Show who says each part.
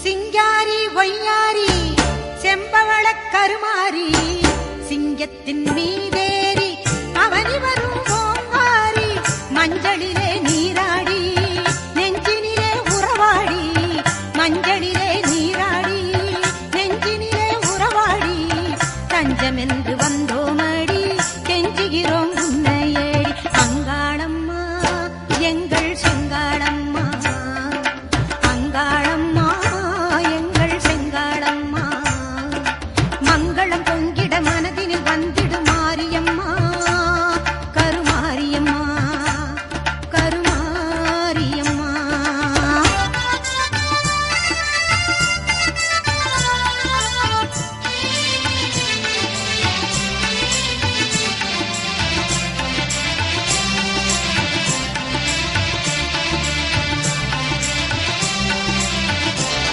Speaker 1: சிங்காரி ஒய்யாரி செம்பவள கருமாரி சிங்கத்தின் மீதேறி அவனி வரும் ஓங்காரி மஞ்சளிலே நீராடி நெஞ்சினிலே உறவாடி மஞ்சளிலே